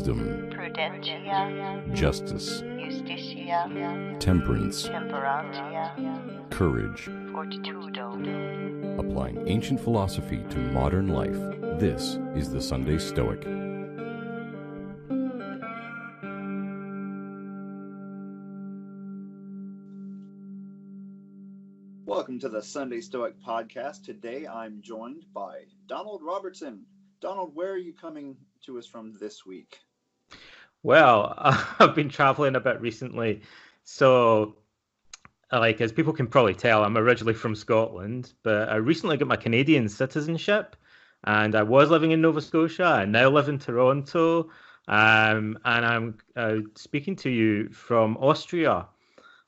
wisdom, prudentia, justice, justitia, temperance, temperantia, courage. fortitudo. Applying ancient philosophy to modern life, this is the Sunday Stoic. Welcome to the Sunday Stoic podcast. Today I'm joined by Donald Robertson. Donald, where are you coming to us from this week? Well, I've been traveling a bit recently, so as people can probably tell, I'm originally from Scotland, but I recently got my Canadian citizenship, and I was living in Nova Scotia. I now live in Toronto, and I'm speaking to you from Austria,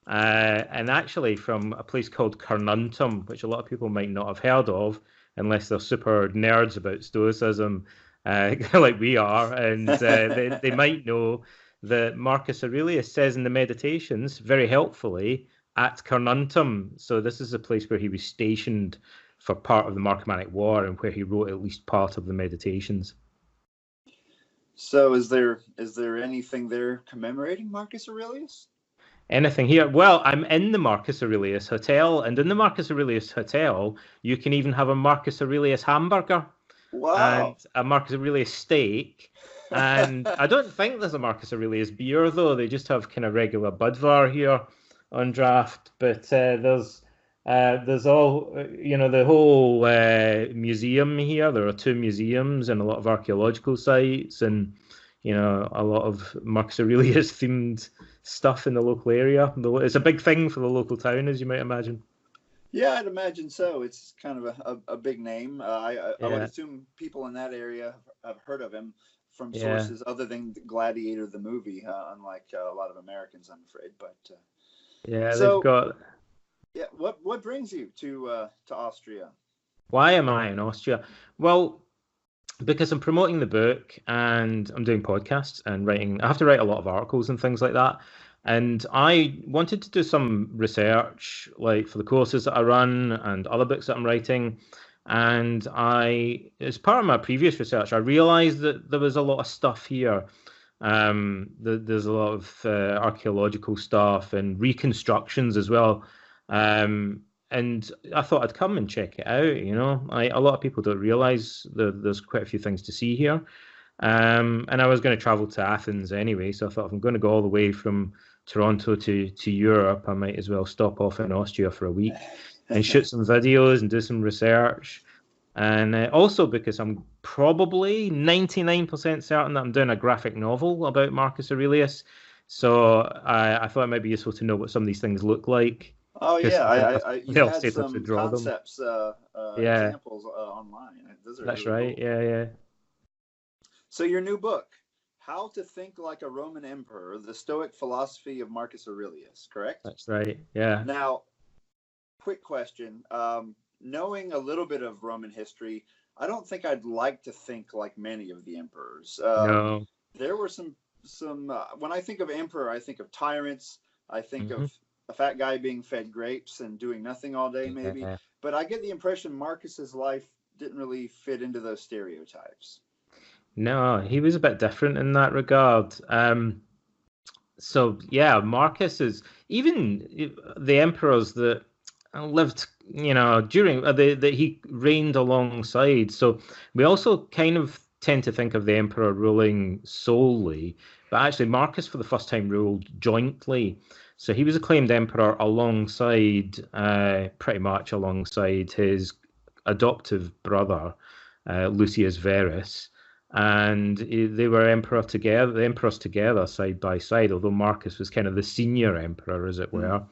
and actually from a place called Carnuntum, which a lot of people might not have heard of, unless they're super nerds about Stoicism, like we are, and they might know that Marcus Aurelius says in the Meditations, very helpfully, at Carnuntum. So this is a place where he was stationed for part of the Marcomannic War and where he wrote at least part of the Meditations. So is there anything there commemorating Marcus Aurelius? Anything here? Well, I'm in the Marcus Aurelius Hotel, and in the Marcus Aurelius Hotel, you can even have a Marcus Aurelius hamburger. Wow. And a Marcus Aurelius steak. And I don't think there's a Marcus Aurelius beer, though. They just have kind of regular Budvar here on draft. But there's all, the whole museum here. There are two museums and a lot of archaeological sites and, a lot of Marcus Aurelius themed stuff in the local area. It's a big thing for the local town, as you might imagine. Yeah, I'd imagine so. It's kind of a big name. I would assume people in that area have heard of him from sources other than Gladiator the movie, unlike a lot of Americans, I'm afraid. But they've got. Yeah, what brings you to Austria? Why am I in Austria? Well, because I'm promoting the book and I'm doing podcasts and writing. I have to write a lot of articles and things like that. And I wanted to do some research, like for the courses that I run and other books that I'm writing. And as part of my previous research, I realized that there was a lot of stuff here. There's a lot of archaeological stuff and reconstructions as well. And I thought I'd come and check it out. A lot of people don't realize there's quite a few things to see here. And I was going to travel to Athens anyway, so I thought if I'm going to go all the way from Toronto to Europe, I might as well stop off in Austria for a week and shoot some videos and do some research. And also because I'm probably 99% certain that I'm doing a graphic novel about Marcus Aurelius. So I thought it might be useful to know what some of these things look like. Oh, yeah. You had some concepts, examples online. That's really right. Cool. Yeah. So your new book, How to Think Like a Roman Emperor, The Stoic Philosophy of Marcus Aurelius, correct? That's right, yeah. Now, quick question. Knowing a little bit of Roman history, I don't think I'd like to think like many of the emperors. No. There were some when I think of emperor, I think of tyrants. I think of a fat guy being fed grapes and doing nothing all day, maybe. Yeah. But I get the impression Marcus's life didn't really fit into those stereotypes. No, he was a bit different in that regard. Marcus is even the emperors that lived, during that he reigned alongside. So we also kind of tend to think of the emperor ruling solely, but actually Marcus for the first time ruled jointly. So he was acclaimed emperor pretty much alongside his adoptive brother, Lucius Verus. And they were emperors together side by side, although Marcus was kind of the senior emperor, as it were.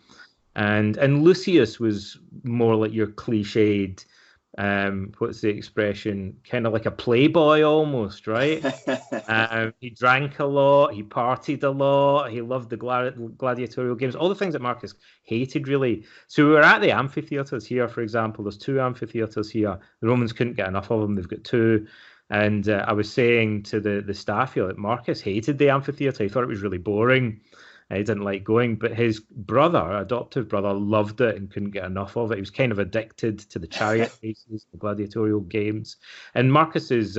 And Lucius was more like your cliched, what's the expression? Kind of like a playboy almost, right? He drank a lot, he partied a lot, he loved the gladiatorial games, all the things that Marcus hated, really. So we were at the amphitheatres here, for example. There's two amphitheatres here. The Romans couldn't get enough of them. They've got two. And I was saying to the staff here that Marcus hated the amphitheatre. He thought it was really boring. He didn't like going. But his adoptive brother, loved it and couldn't get enough of it. He was kind of addicted to the chariot races, the gladiatorial games. And Marcus's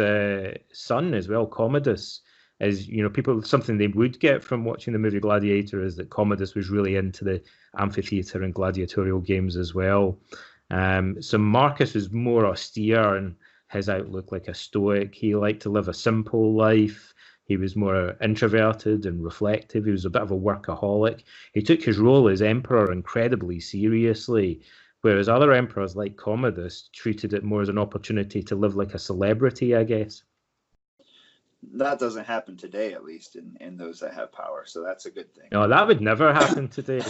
son as well, Commodus, is, people, something they would get from watching the movie Gladiator is that Commodus was really into the amphitheater and gladiatorial games as well. So Marcus was more austere in his outlook, like a Stoic. He liked to live a simple life. He was more introverted and reflective. He was a bit of a workaholic. He took his role as emperor incredibly seriously, whereas other emperors like Commodus treated it more as an opportunity to live like a celebrity, I guess. That doesn't happen today, at least in those that have power. So that's a good thing. No, that would never happen today.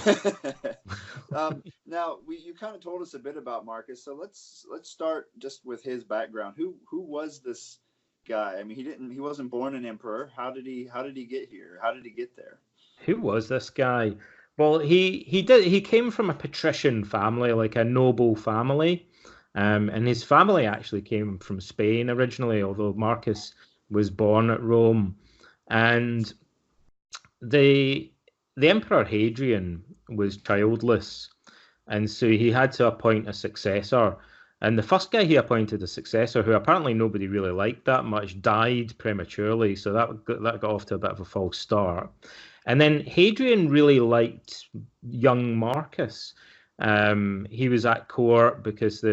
Now, you kind of told us a bit about Marcus. So let's start just with his background. Who was this guy? I mean, he wasn't born an emperor. How did he get here? How did he get there? Who was this guy? Well, he came from a patrician family, like a noble family. And his family actually came from Spain originally, although Marcus was born at Rome. And the Emperor Hadrian was childless, and so he had to appoint a successor. And the first guy he appointed a successor, who apparently nobody really liked that much, died prematurely, so that got off to a bit of a false start. And then Hadrian really liked young Marcus. He was at court because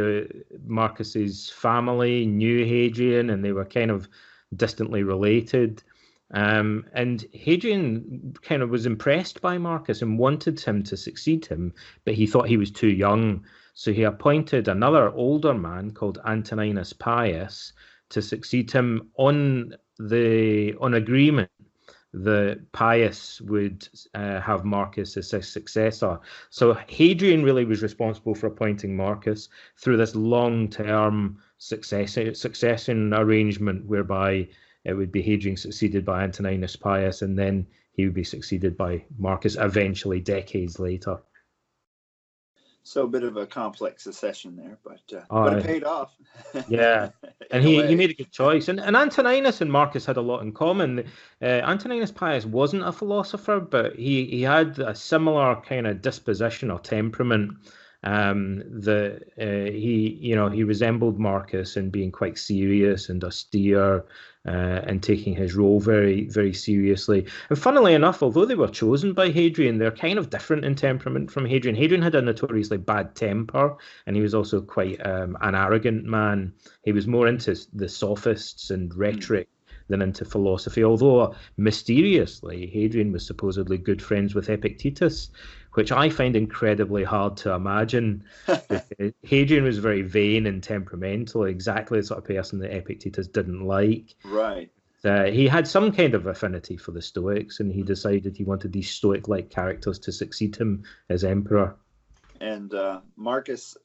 Marcus's family knew Hadrian, and they were kind of distantly related. And Hadrian kind of was impressed by Marcus and wanted him to succeed him, but he thought he was too young. So he appointed another older man called Antoninus Pius to succeed him on agreement that Pius would have Marcus as his successor. So Hadrian really was responsible for appointing Marcus through this long-term succession arrangement whereby it would be Hadrian succeeded by Antoninus Pius, and then he would be succeeded by Marcus eventually decades later. So a bit of a complex succession there, but it paid off. Yeah, and he made a good choice. And Antoninus and Marcus had a lot in common. Antoninus Pius wasn't a philosopher, but he had a similar kind of disposition or temperament. He resembled Marcus in being quite serious and austere, and taking his role very, very seriously. And funnily enough, although they were chosen by Hadrian, they're kind of different in temperament from Hadrian. Hadrian had a notoriously bad temper, and he was also quite an arrogant man. He was more into the sophists and rhetoric than into philosophy, although mysteriously Hadrian was supposedly good friends with Epictetus, which I find incredibly hard to imagine. Hadrian was very vain and temperamental, exactly the sort of person that Epictetus didn't like. Right. He had some kind of affinity for the Stoics, and he decided he wanted these Stoic-like characters to succeed him as emperor. And Marcus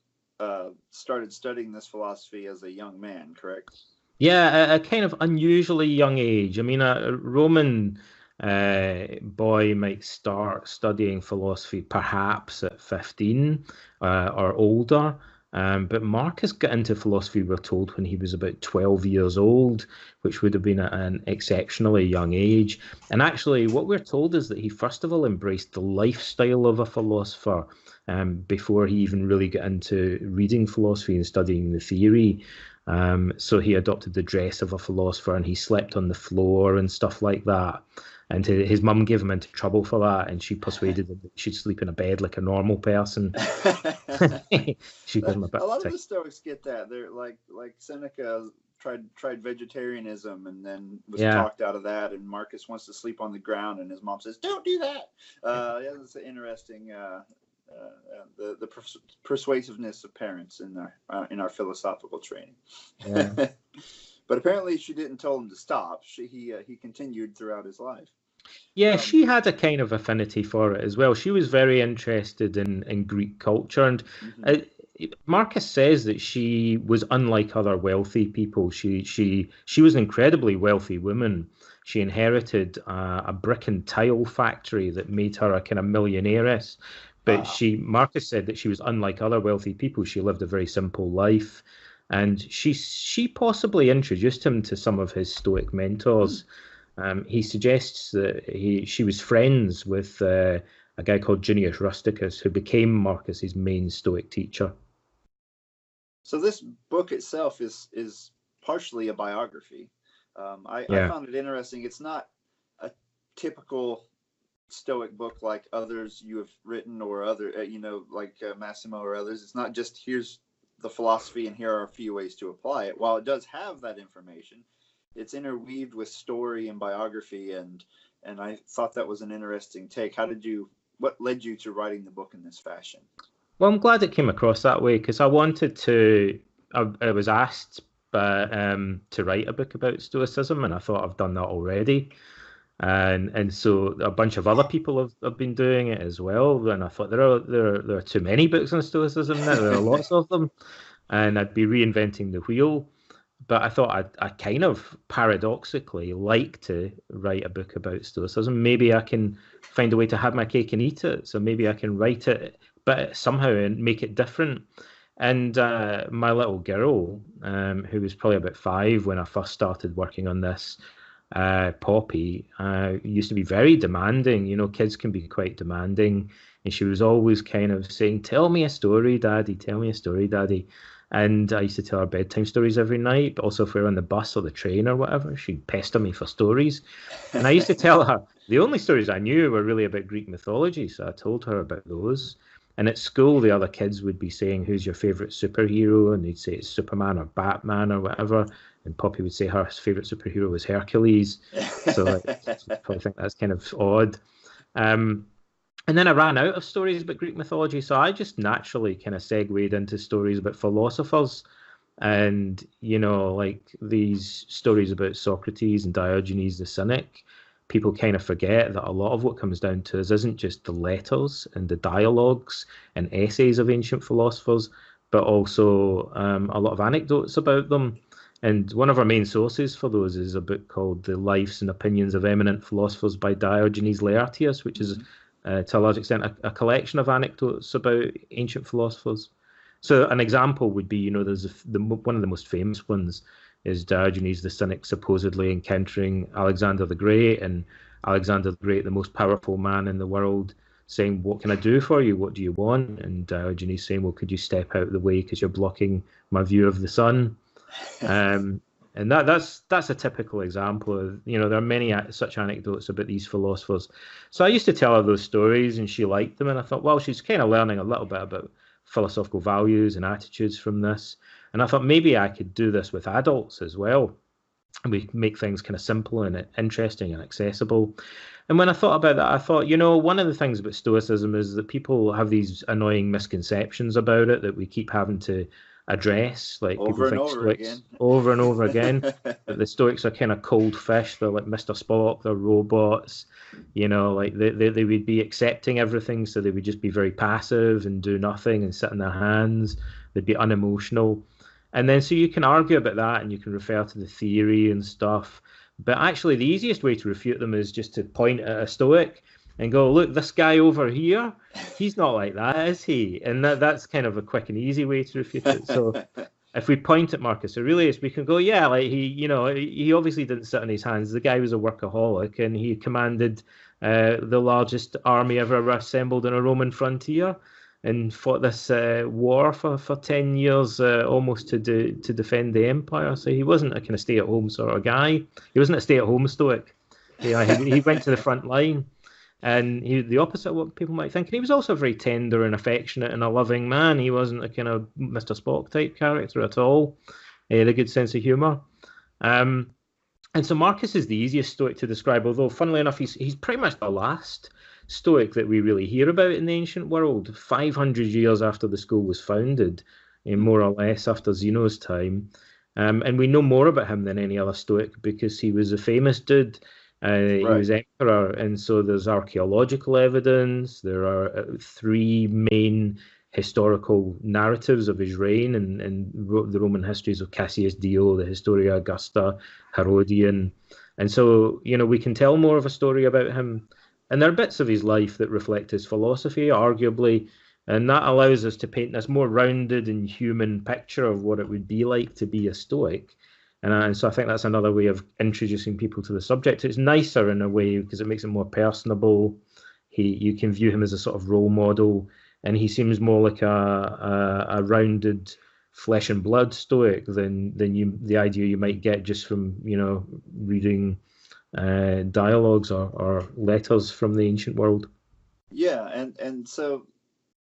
started studying this philosophy as a young man, correct? Yeah, a kind of unusually young age. I mean, a Roman boy might start studying philosophy perhaps at 15 or older. But Marcus got into philosophy, we're told, when he was about 12 years old, which would have been at an exceptionally young age. And actually, what we're told is that he first of all embraced the lifestyle of a philosopher before he even really got into reading philosophy and studying the theory. So he adopted the dress of a philosopher, and he slept on the floor and stuff like that. And his mum gave him into trouble for that, and she persuaded him that he should sleep in a bed like a normal person. She gave him a bit. A lot of the Stoics get that. They're like Seneca tried vegetarianism and then was talked out of that. And Marcus wants to sleep on the ground, and his mom says, "Don't do that." It's interesting. The persuasiveness of parents in our philosophical training. Yeah. But apparently she didn't tell him to stop. He continued throughout his life. Yeah, she had a kind of affinity for it as well. She was very interested in Greek culture, and Marcus says that she was unlike other wealthy people. She was an incredibly wealthy woman. She inherited a brick and tile factory that made her a kind of millionairess. But Marcus said that she was unlike other wealthy people. She lived a very simple life. And she possibly introduced him to some of his Stoic mentors. He suggests that she was friends with a guy called Junius Rusticus, who became Marcus's main Stoic teacher. So this book itself is partially a biography. I found it interesting. It's not typical Stoic book like others you have written, or other, like Massimo or others. It's not just here's the philosophy and here are a few ways to apply it. While it does have that information, it's interweaved with story and biography, and I thought that was an interesting take. What led you to writing the book in this fashion? Well, I'm glad it came across that way, because I wanted to. I was asked to write a book about Stoicism, and I thought I've done that already. And so a bunch of other people have been doing it as well, and I thought there are too many books on Stoicism now. There are lots of them, and I'd be reinventing the wheel. But I thought I kind of paradoxically like to write a book about Stoicism. Maybe I can find a way to have my cake and eat it. So maybe I can write it, but somehow and make it different. And my little girl, who was probably about 5 when I first started working on this, Poppy, used to be very demanding. Kids can be quite demanding, and she was always kind of saying, "Tell me a story, Daddy, tell me a story, Daddy." And I used to tell her bedtime stories every night, but also if we were on the bus or the train or whatever, she'd pester me for stories. And I used to tell her the only stories I knew were really about Greek mythology, so I told her about those. And at school, the other kids would be saying, "Who's your favourite superhero?" And they'd say it's Superman or Batman or whatever. And Poppy would say her favourite superhero was Hercules. So I probably think that's kind of odd. And then I ran out of stories about Greek mythology, so I just naturally kind of segued into stories about philosophers. And, like these stories about Socrates and Diogenes the Cynic. People kind of forget that a lot of what comes down to us isn't just the letters and the dialogues and essays of ancient philosophers, but also a lot of anecdotes about them. And one of our main sources for those is a book called The Lives and Opinions of Eminent Philosophers by Diogenes Laertius, which is, to a large extent, a collection of anecdotes about ancient philosophers. So an example would be, there's one of the most famous ones is Diogenes the Cynic supposedly encountering Alexander the Great, and Alexander the Great, the most powerful man in the world, saying, "What can I do for you? What do you want?" And Diogenes saying, "Well, could you step out of the way because you're blocking my view of the sun?" And that's a typical example of, there are many such anecdotes about these philosophers. So I used to tell her those stories, and she liked them, and I thought, well, she's kind of learning a little bit about philosophical values and attitudes from this. And I thought maybe I could do this with adults as well. And we make things kind of simple and interesting and accessible. And when I thought about that, I thought, one of the things about Stoicism is that people have these annoying misconceptions about it that we keep having to address. Like over people think Stoics over and over again, that the Stoics are kind of cold fish. They're like Mr. Spock, they're robots. Like they would be accepting everything, so they would just be very passive and do nothing and sit in their hands. They'd be unemotional. And then so you can argue about that, and you can refer to the theory and stuff. But actually, the easiest way to refute them is just to point at a Stoic and go, "Look, this guy over here, he's not like that, is he?" And that's kind of a quick and easy way to refute it. So if we point at Marcus Aurelius, we can go, "Yeah, like he obviously didn't sit on his hands. The guy was a workaholic, and he commanded the largest army ever assembled on a Roman frontier, and fought this war for 10 years almost to defend the empire." So he wasn't a kind of stay-at-home sort of guy. He wasn't a stay-at-home Stoic. He went to the front line, and he was the opposite of what people might think. And he was also a very tender and affectionate and a loving man. He wasn't a kind of Mr. Spock type character at all. He had a good sense of humour. And so Marcus is the easiest Stoic to describe, although funnily enough, he's pretty much the last Stoic that we really hear about in the ancient world, 500 years after the school was founded, more or less after Zeno's time. And we know more about him than any other Stoic because he was a famous dude. Right. He was emperor, and so there's archaeological evidence. There are 3 main historical narratives of his reign and the Roman histories of Cassius Dio, the Historia Augusta, Herodian. And so, we can tell more of a story about him. And there are bits of his life that reflect his philosophy, arguably, and that allows us to paint this more rounded and human picture of what it would be like to be a Stoic. And so I think that's another way of introducing people to the subject. It's nicer in a way because it makes it more personable. You can view him as a sort of role model, and he seems more like a rounded flesh and blood Stoic than the idea you might get just from reading dialogues or letters from the ancient world. Yeah, and so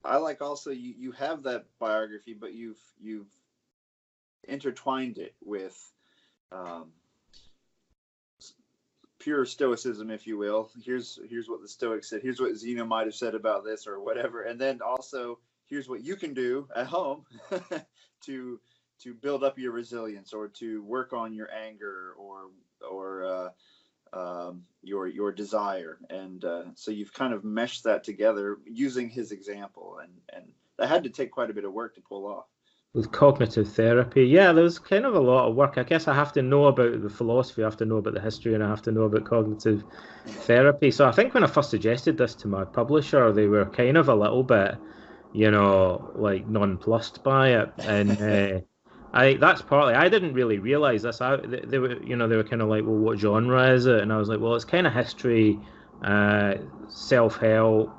I like also you have that biography, but you've intertwined it with pure Stoicism, if you will. Here's what the Stoics said. Here's what Zeno might have said about this or whatever, and then also here's what you can do at home to build up your resilience, or to work on your anger, or your desire. And so you've kind of meshed that together using his example, and that had to take quite a bit of work to pull off. With cognitive therapy, yeah, there's kind of a lot of work. I guess I have to know about the philosophy, I have to know about the history, and I have to know about cognitive therapy. So I think when I first suggested this to my publisher, they were kind of a little bit, like nonplussed by it. And that's partly, I didn't really realize this. They were kind of like, well, what genre is it? And I was like, well, it's kind of history, self-help,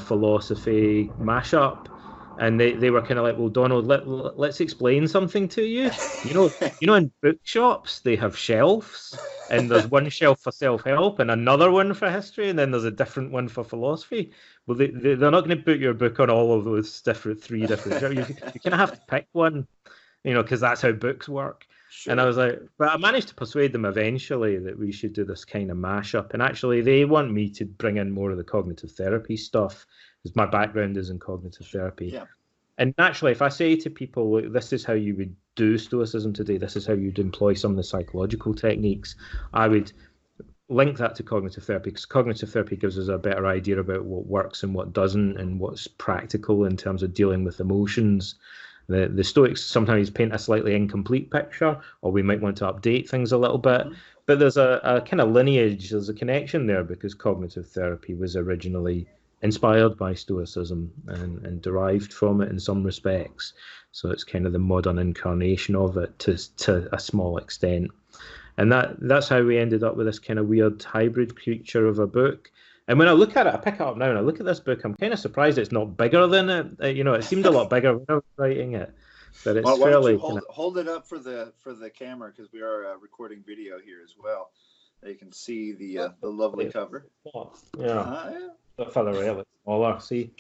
philosophy mashup. And they were kind of like, well, Donald, let's explain something to you. In bookshops, they have shelves, and there's one shelf for self-help and another one for history, and then there's a different one for philosophy. Well, they're not going to put your book on all of those three different shelves. You kind of have to pick one, because that's how books work. Sure. And I was like, but I managed to persuade them eventually that we should do this kind of mashup. And actually, they want me to bring in more of the cognitive therapy stuff, because my background is in cognitive therapy. Yeah. And naturally, if I say to people, look, this is how you would do Stoicism today, this is how you'd employ some of the psychological techniques, I would link that to cognitive therapy, because cognitive therapy gives us a better idea about what works and what doesn't, and what's practical in terms of dealing with emotions. The Stoics sometimes paint a slightly incomplete picture, or we might want to update things a little bit. Mm-hmm. But there's a kind of lineage, there's a connection there, because cognitive therapy was originally inspired by Stoicism and derived from it in some respects. So it's kind of the modern incarnation of it to a small extent. And that's how we ended up with this kind of weird hybrid creature of a book. And when I look at it, I pick it up now and I look at this book, I'm kind of surprised it's not bigger than it. It seemed a lot bigger when I was writing it. But it's why fairly... don't you hold it up for the camera, because we are recording video here as well. You can see the lovely cover. Yeah. Further away, a little smaller. See,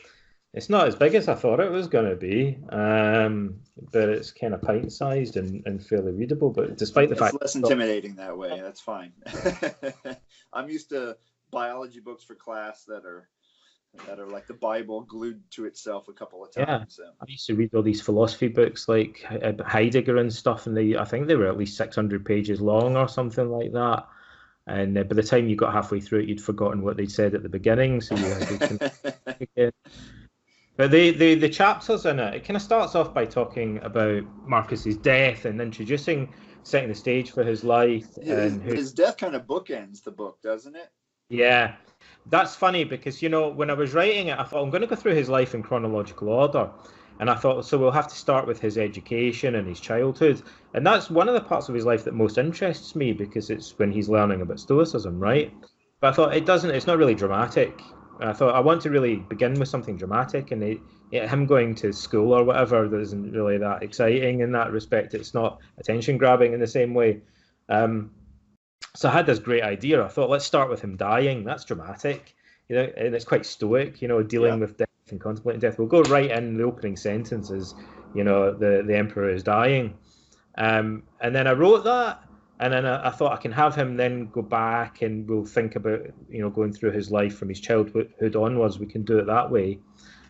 it's not as big as I thought it was going to be, but it's kind of pint-sized and fairly readable. But despite the fact it's less intimidating that way, that's fine. I'm used to biology books for class that are like the Bible glued to itself a couple of times. Yeah, so. I used to read all these philosophy books like Heidegger and stuff, and I think they were at least 600 pages long or something like that. And by the time you got halfway through it, you'd forgotten what they'd said at the beginning, so you had to again. But the chapters in it kind of starts off by talking about Marcus's death and setting the stage for his life. His death kind of bookends the book, doesn't it? Yeah, that's funny, because when I was writing it, I thought I'm going to go through his life in chronological order. And I thought, so we'll have to start with his education and his childhood. And that's one of the parts of his life that most interests me, because it's when he's learning about Stoicism, right? But I thought it's not really dramatic. And I thought I want to really begin with something dramatic, and him going to school or whatever isn't really that exciting in that respect. It's not attention grabbing in the same way. So I had this great idea. I thought, let's start with him dying. That's dramatic, and it's quite Stoic, dealing with death and contemplating death. We'll go right in. The opening sentence is, the emperor is dying, and then I wrote that, and then I thought I can have him then go back, and we'll think about going through his life from his childhood onwards. We can do it that way,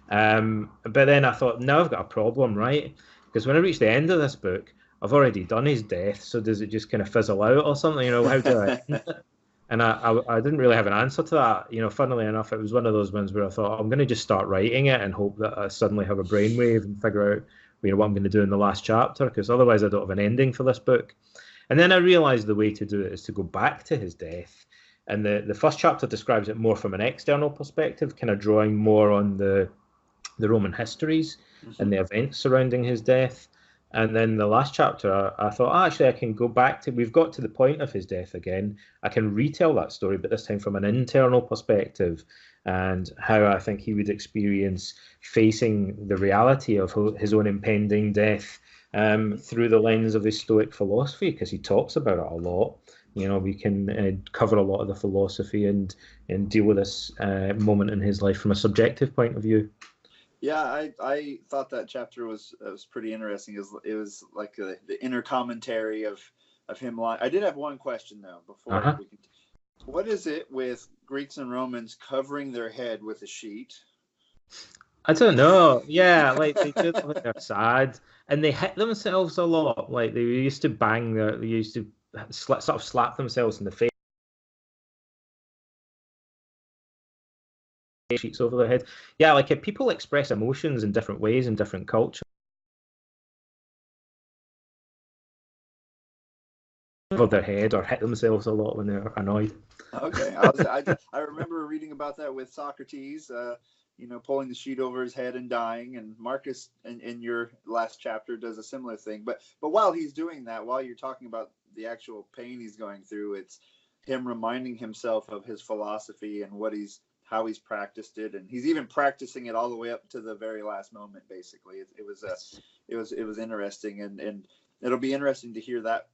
but then I thought, now I've got a problem, right? Because when I reach the end of this book, I've already done his death, so does it just kind of fizzle out or something? How do I end it? And I didn't really have an answer to that. Funnily enough, it was one of those ones where I thought, I'm going to just start writing it and hope that I suddenly have a brainwave and figure out, what I'm going to do in the last chapter, because otherwise I don't have an ending for this book. And then I realized the way to do it is to go back to his death. And the first chapter describes it more from an external perspective, kind of drawing more on the Roman histories and the events surrounding his death. And then the last chapter, I thought, actually, I can go back to, we've got to the point of his death again. I can retell that story, but this time from an internal perspective, and how I think he would experience facing the reality of his own impending death through the lens of his Stoic philosophy, because he talks about it a lot. we can cover a lot of the philosophy and deal with this moment in his life from a subjective point of view. Yeah, I thought that chapter was pretty interesting. It was like the inner commentary of him lying. I did have one question though before we can. What is it with Greeks and Romans covering their head with a sheet? I don't know. Yeah, like they do it when they're sad, and they hit themselves a lot. Like they used to they used to sort of slap themselves in the face, sheets over their head. Yeah, like if people express emotions in different ways in different cultures, over their head or hit themselves a lot when they're annoyed. Okay, I remember reading about that with Socrates. Pulling the sheet over his head and dying, and Marcus in your last chapter does a similar thing. But while he's doing that, while you're talking about the actual pain he's going through, it's him reminding himself of his philosophy and how he's practiced it, and he's even practicing it all the way up to the very last moment. Basically, it was interesting, and it'll be interesting to hear that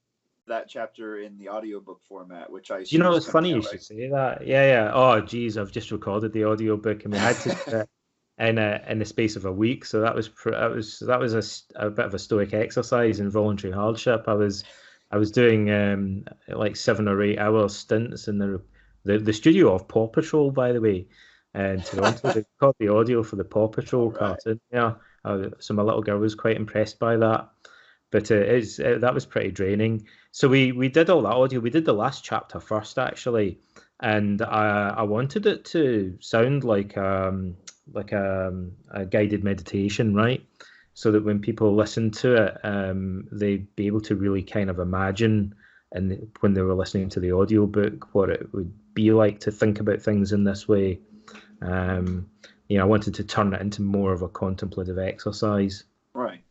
chapter in the audiobook format, which I assume it's funny you should say that. Yeah. Oh, geez, I've just recorded the audiobook, and we had to do it in the space of a week. So that was a bit of a Stoic exercise in voluntary hardship. I was doing like 7 or 8 hour stints in the studio of Paw Patrol, by the way, and Toronto. They record the audio for the Paw Patrol cartoon. Yeah, so my little girl was quite impressed by that. But that was pretty draining. So we did all that audio. We did the last chapter first, actually, and I wanted it to sound like a guided meditation, right? So that when people listen to it, they'd be able to really kind of imagine, and when they were listening to the audiobook, what it would be like to think about things in this way. I wanted to turn it into more of a contemplative exercise. Right.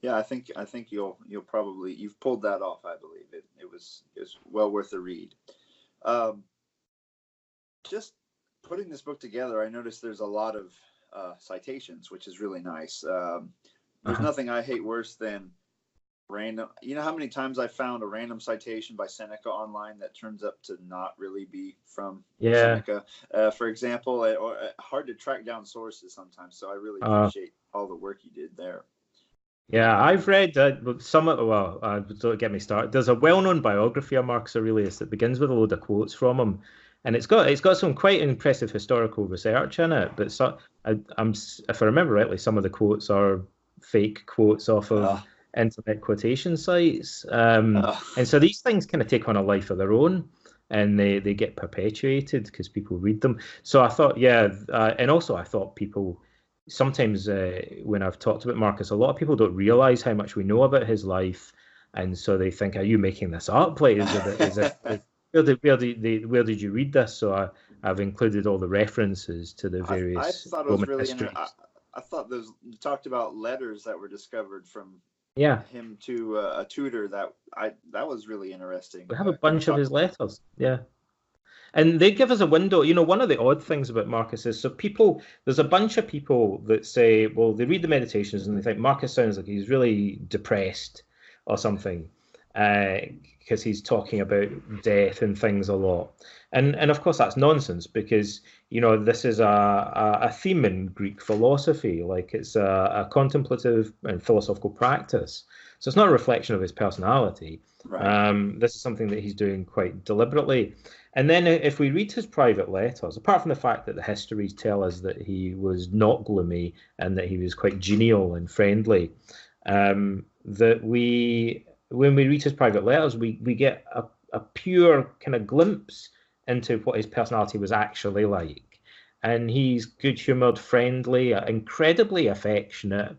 Yeah, I think you'll probably, you've pulled that off. I believe it was well worth a read. Just putting this book together, I noticed there's a lot of citations, which is really nice. There's nothing I hate worse than random. You know how many times I found a random citation by Seneca online that turns up to not really be from Seneca, for example, or hard to track down sources sometimes. So I really appreciate all the work you did there. Yeah, I've read some of, don't get me started. There's a well-known biography of Marcus Aurelius that begins with a load of quotes from him, and it's got some quite impressive historical research in it. But if I remember rightly, some of the quotes are fake quotes off of internet quotation sites, and so these things kind of take on a life of their own, and they get perpetuated because people read them. So I thought, and also I thought people. Sometimes when I've talked about Marcus, a lot of people don't realize how much we know about his life, and so they think, "Are you making this up? Like, where did you read this?" So I've included all the references to the various I thought it was Roman really histories. I thought you talked about letters that were discovered from him to a tutor. That was really interesting. We have a bunch of his letters. Yeah. And they give us a window. One of the odd things about Marcus is, there's a bunch of people that say, well, they read the Meditations and they think Marcus sounds like he's really depressed or something, because he's talking about death and things a lot. And of course that's nonsense, because this is a theme in Greek philosophy. Like, it's a contemplative and philosophical practice. So it's not a reflection of his personality. Right. This is something that he's doing quite deliberately. And then if we read his private letters, apart from the fact that the histories tell us that he was not gloomy and that he was quite genial and friendly, when we read his private letters, we get a pure kind of glimpse into what his personality was actually like. And he's good-humoured, friendly, incredibly affectionate,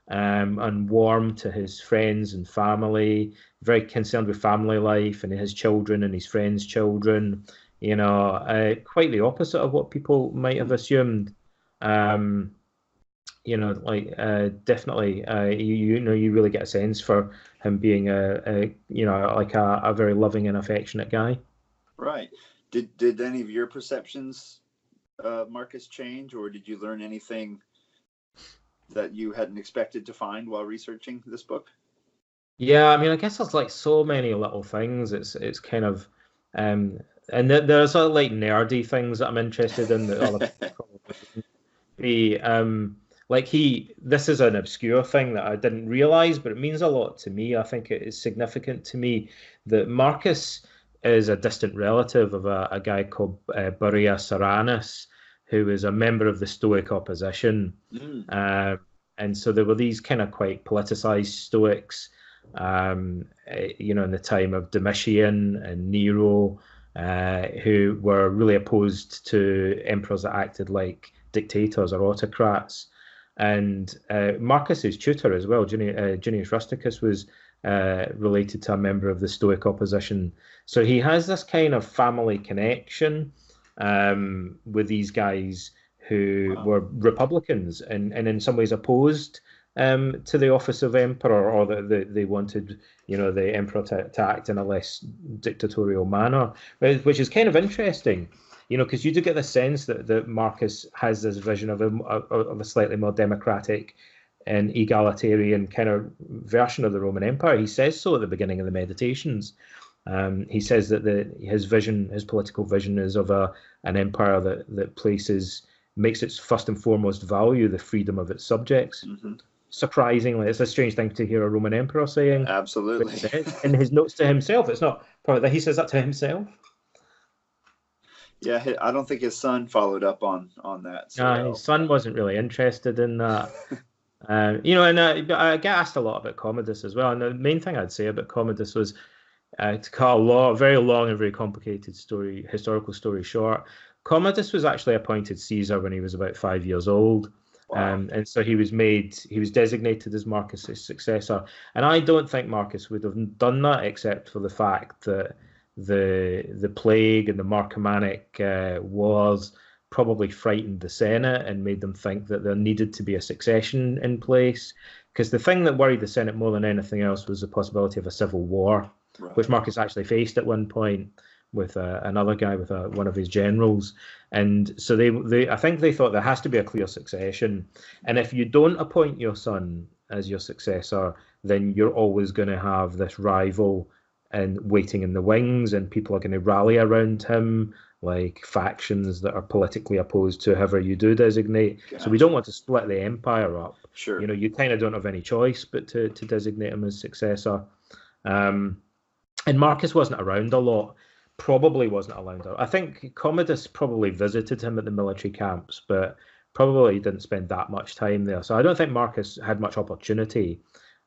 and warm to his friends and family, very concerned with family life and his children and his friends' children. Quite the opposite of what people might have assumed. Definitely, you really get a sense for him being a very loving and affectionate guy. Right. Did any of your perceptions, Marcus, change, or did you learn anything that you hadn't expected to find while researching this book? Yeah, I mean, I guess there's like so many little things. It's kind of, um, and there's sort of like nerdy things that I'm interested in that other people probably wouldn't be. Like this is an obscure thing that I didn't realize, but it means a lot to me. I think it is significant to me that Marcus is a distant relative of a guy called Burrhia Soranus, who is a member of the Stoic opposition. Mm. Uh, and so there were these kind of quite politicized Stoics, in the time of Domitian and Nero, who were really opposed to emperors that acted like dictators or autocrats. And Marcus's tutor as well, Junius Rusticus, was related to a member of the Stoic opposition. So he has this kind of family connection with these guys who were Republicans and in some ways opposed to the office of emperor, or that they wanted, the emperor to act in a less dictatorial manner, which is kind of interesting, because you do get the sense that Marcus has this vision of a slightly more democratic and egalitarian kind of version of the Roman Empire. He says so at the beginning of the Meditations. He says that his political vision is of an empire that makes its first and foremost value the freedom of its subjects. Mm-hmm. Surprisingly, it's a strange thing to hear a Roman emperor saying. Absolutely. In his notes to himself, it's not probably that he says that to himself. Yeah, I don't think his son followed up on that. So his son wasn't really interested in that. And I get asked a lot about Commodus as well. And the main thing I'd say about Commodus was, to cut a very long and very complicated historical story short, Commodus was actually appointed Caesar when he was about 5 years old. Wow. And so he was designated as Marcus's successor. And I don't think Marcus would have done that except for the fact that the plague and the Marcomannic wars probably frightened the Senate and made them think that there needed to be a succession in place. Because the thing that worried the Senate more than anything else was the possibility of a civil war, right, which Marcus actually faced at one point with another guy, with one of his generals. And so I think they thought there has to be a clear succession. And if you don't appoint your son as your successor, then you're always going to have this rival and waiting in the wings, and people are going to rally around him, like factions that are politically opposed to whoever you do designate. Gotcha. So we don't want to split the empire up. Sure. You kind of don't have any choice but to designate him as successor. And Marcus wasn't around a lot. Probably wasn't allowed. I think Commodus probably visited him at the military camps, but probably didn't spend that much time there. So I don't think Marcus had much opportunity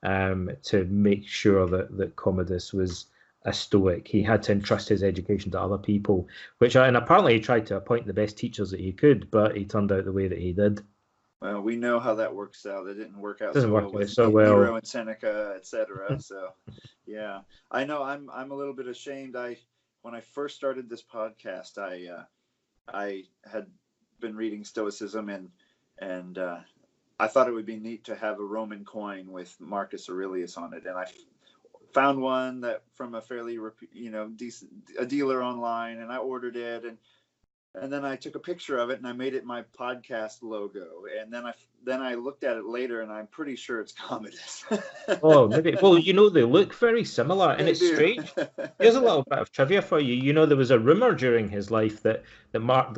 to make sure that Commodus was a Stoic. He had to entrust his education to other people, and apparently he tried to appoint the best teachers that he could, but he turned out the way that he did. Well, we know how that works out. It didn't work out so well with well. Nero and Seneca, etc. So, yeah, I know I'm a little bit ashamed. When I first started this podcast, I had been reading Stoicism, and I thought it would be neat to have a Roman coin with Marcus Aurelius on it, and I found one that from a fairly decent dealer online, and I ordered it, and then I took a picture of it and I made it my podcast logo, and then I looked at it later and I'm pretty sure it's Commodus. Oh, maybe. Well, they look very similar, and it's strange. Here's a little bit of trivia for you. There was a rumor during his life that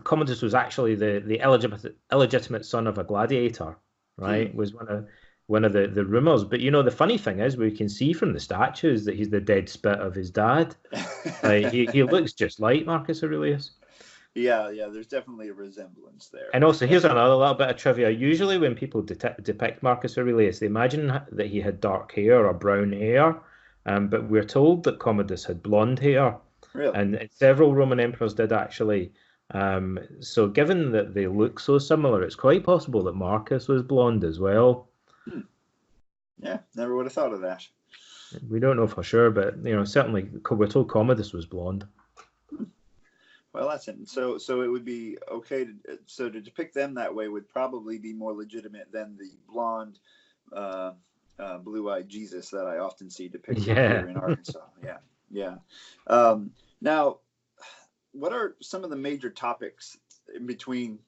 Commodus was actually the illegitimate son of a gladiator, right? Was one of the rumors. But the funny thing is, we can see from the statues that he's the dead spit of his dad. He looks just like Marcus Aurelius. Yeah, there's definitely a resemblance there. And also, here's another little bit of trivia. Usually when people depict Marcus Aurelius, they imagine that he had dark hair or brown hair, but we're told that Commodus had blonde hair. Really? And several Roman emperors did, actually. So given that they look so similar, it's quite possible that Marcus was blonde as well. Yeah, never would have thought of that. We don't know for sure, but certainly we're told Commodus was blonde. Well, that's it. So it would be okay to depict them that way would probably be more legitimate than the blonde, blue-eyed Jesus that I often see depicted here in Arkansas. Yeah. Now, what are some of the major topics in between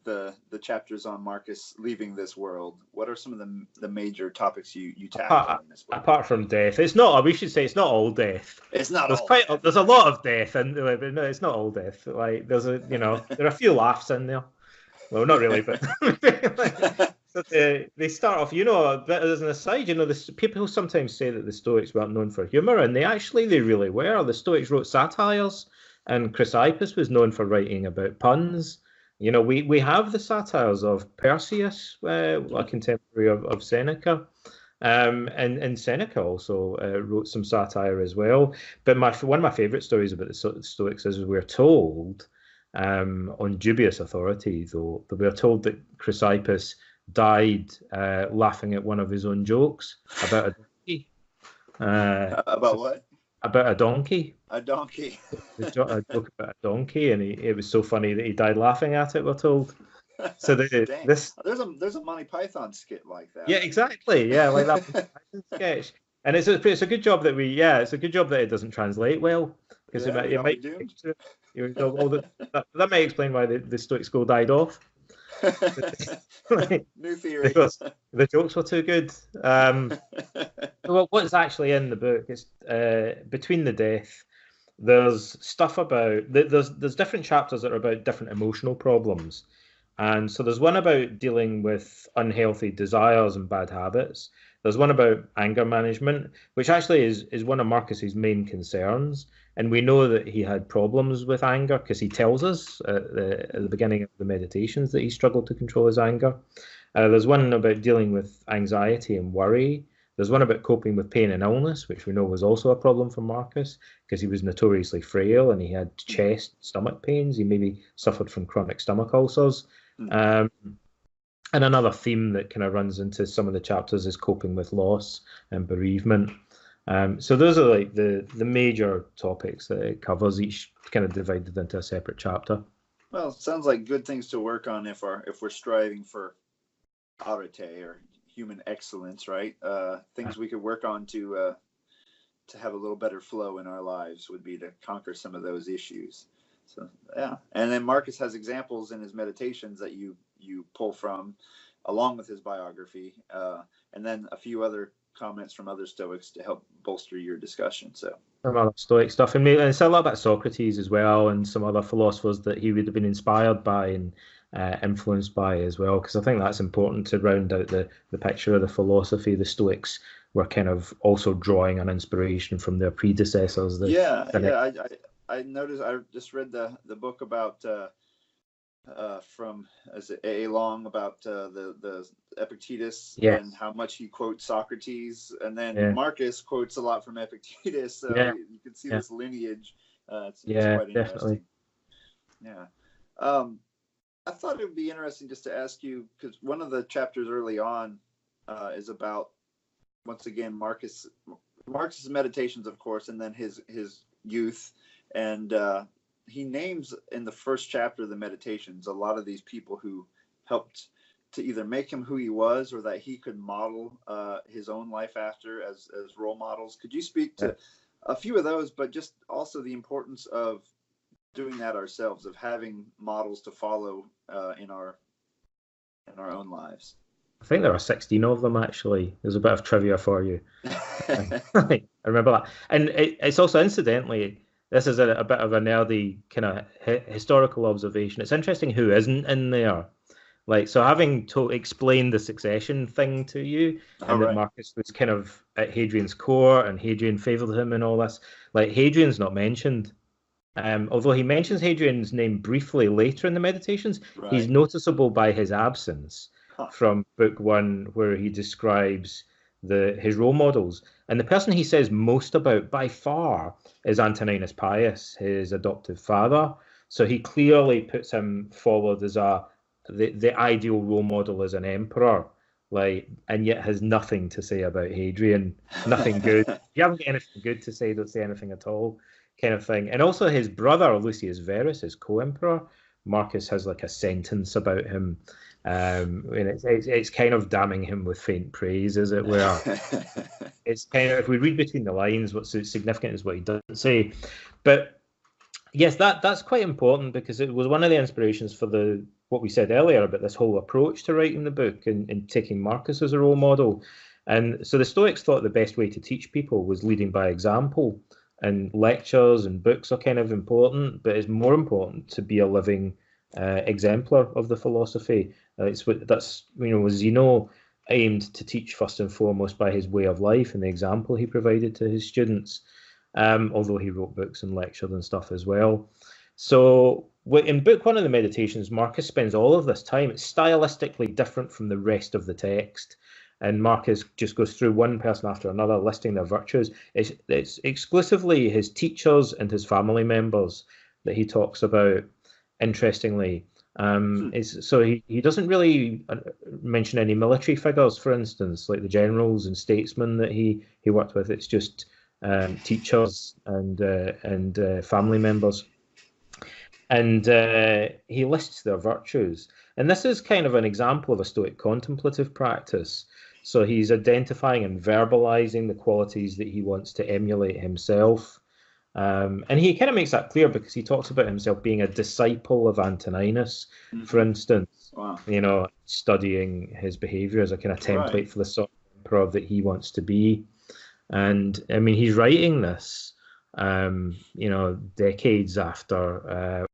the chapters on Marcus leaving this world, what are some of the major topics you tackle in this book? Apart from death, it's not. We should say it's not all death. It's not. There's a lot of death, but no, it's not all death. Like there are a few laughs in there. Well, not really, but they start off. A bit as an aside. People sometimes say that the Stoics weren't known for humor, and they really were. The Stoics wrote satires, and Chrysippus was known for writing about puns. We have the satires of Persius, a contemporary of Seneca, and Seneca also wrote some satire as well. But one of my favourite stories about the Stoics is we're told, on dubious authority though, that we're told that Chrysippus died laughing at one of his own jokes about a donkey. About what? About a donkey. A donkey. A joke about a donkey, and it was so funny that he died laughing at it, we're told. So there's a Monty Python skit like that. Yeah, exactly. Yeah, like that Monty Python sketch. And it's a good job that it doesn't translate well, because it might that may explain why the Stoic school died off. New theory. The jokes were too good. Well, what's actually in the book is between the death. There's stuff about there's different chapters that are about different emotional problems, and so there's one about dealing with unhealthy desires and bad habits. There's one about anger management, which actually is one of Marcus's main concerns. And we know that he had problems with anger because he tells us at the beginning of the meditations that he struggled to control his anger. There's one about dealing with anxiety and worry. There's one about coping with pain and illness, which we know was also a problem for Marcus because he was notoriously frail and he had chest, stomach pains. He maybe suffered from chronic stomach ulcers. And another theme that kind of runs into some of the chapters is coping with loss and bereavement. So those are like the major topics that it covers, each kind of divided into a separate chapter. Well, it sounds like good things to work on if we're striving for arete or human excellence, right? Things we could work on to have a little better flow in our lives would be to conquer some of those issues. So yeah, and then Marcus has examples in his meditations that you pull from, along with his biography, and then a few other comments from other Stoics to help bolster your discussion. So some other Stoic stuff, and it's a lot about Socrates as well, and some other philosophers that he would have been inspired by and influenced by as well, because I think that's important to round out the picture of the philosophy. The Stoics were kind of also drawing an inspiration from their predecessors. I noticed. I just read the book about from A. Long about the Epictetus and how much he quotes Socrates, and then Marcus quotes a lot from Epictetus. So you can see this lineage. It's quite interesting. Yeah. I thought it would be interesting just to ask you, because one of the chapters early on is about, once again, Marcus's meditations, of course, and then his youth. And he names in the first chapter of the meditations a lot of these people who helped to either make him who he was or that he could model his own life after as role models. Could you speak to a few of those, but just also the importance of doing that ourselves, of having models to follow in our own lives? I think there are 16 of them, actually. There's a bit of trivia for you. I remember that. And it's also, incidentally, this is a bit of a nerdy kind of historical observation. It's interesting who isn't in there. Like, so having to explain the succession thing to you, and that Marcus was kind of at Hadrian's court, and Hadrian favoured him and all this. Like, Hadrian's not mentioned. Although he mentions Hadrian's name briefly later in the meditations, he's noticeable by his absence from book 1, where he describes his role models. And the person he says most about by far is Antoninus Pius, his adoptive father. So he clearly puts him forward as the ideal role model as an emperor, and yet has nothing to say about Hadrian, nothing good. If you haven't got anything good to say, don't say anything at all, kind of thing. And also his brother, Lucius Verus, his co-emperor, Marcus has like a sentence about him. And it's kind of damning him with faint praise, as it were. It's kind of, if we read between the lines, what's significant is what he doesn't say. But yes, that's quite important, because it was one of the inspirations for the what we said earlier about this whole approach to writing the book and taking Marcus as a role model. And so the Stoics thought the best way to teach people was leading by example, and lectures and books are kind of important, but it's more important to be a living exemplar of the philosophy. Zeno aimed to teach first and foremost by his way of life and the example he provided to his students, although he wrote books and lectured and stuff as well. So in book one of the Meditations, Marcus spends all of this time. It's stylistically different from the rest of the text. And Marcus just goes through one person after another, listing their virtues. It's exclusively his teachers and his family members that he talks about, interestingly. So he doesn't really mention any military figures, for instance, like the generals and statesmen that he worked with. It's just teachers and family members. And he lists their virtues. And this is kind of an example of a Stoic contemplative practice. So he's identifying and verbalizing the qualities that he wants to emulate himself. And he kind of makes that clear because he talks about himself being a disciple of Antoninus, for instance. Wow. Studying his behavior as a kind of template for the sort of emperor that he wants to be. And I mean, he's writing this, decades after